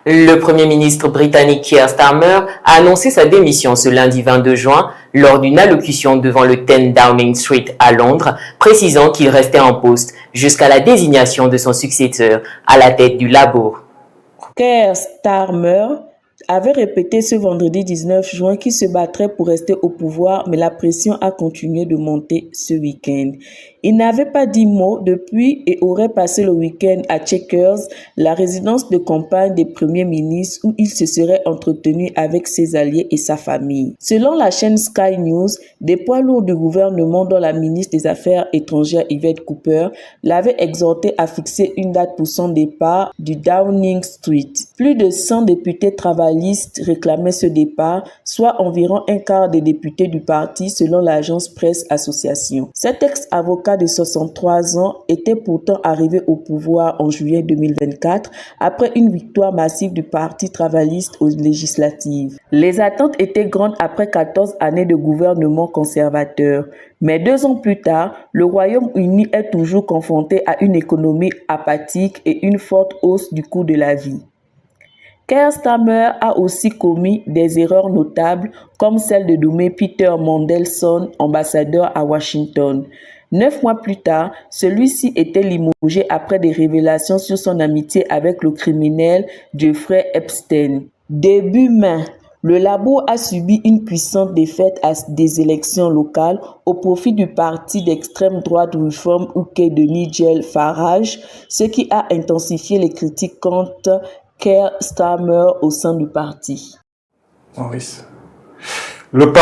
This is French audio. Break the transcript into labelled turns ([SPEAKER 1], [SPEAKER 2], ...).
[SPEAKER 1] Le Premier ministre britannique Keir Starmer a annoncé sa démission ce lundi 22 juin lors d'une allocution devant le 10 Downing Street à Londres, précisant qu'il restait en poste jusqu'à la désignation de son successeur à la tête du Labour.
[SPEAKER 2] Keir Starmer avait répété ce vendredi 19 juin qu'il se battrait pour rester au pouvoir, mais la pression a continué de monter ce week-end. Il n'avait pas dit mot depuis et aurait passé le week-end à Chequers, la résidence de campagne des premiers ministres, où il se serait entretenu avec ses alliés et sa famille. Selon la chaîne Sky News, des poids lourds du gouvernement, dont la ministre des Affaires étrangères Yvette Cooper, l'avaient exhorté à fixer une date pour son départ du Downing Street. Plus de 100 députés travaillistes réclamaient ce départ, soit environ un quart des députés du parti selon l'agence Presse Association. Cet ex-avocat de 63 ans était pourtant arrivé au pouvoir en juillet 2024 après une victoire massive du parti travailliste aux législatives. Les attentes étaient grandes après 14 années de gouvernement conservateur. Mais 2 ans plus tard, le Royaume-Uni est toujours confronté à une économie apathique et une forte hausse du coût de la vie. Keir Starmer a aussi commis des erreurs notables, comme celle de nommer Peter Mandelson ambassadeur à Washington. 9 mois plus tard, celui-ci était limogé après des révélations sur son amitié avec le criminel Jeffrey Epstein. Début mai, le Labour a subi une puissante défaite à des élections locales au profit du parti d'extrême droite Reform UK de Nigel Farage, ce qui a intensifié les critiques contre Keir Starmer au sein du parti.
[SPEAKER 3] Maurice. Le parti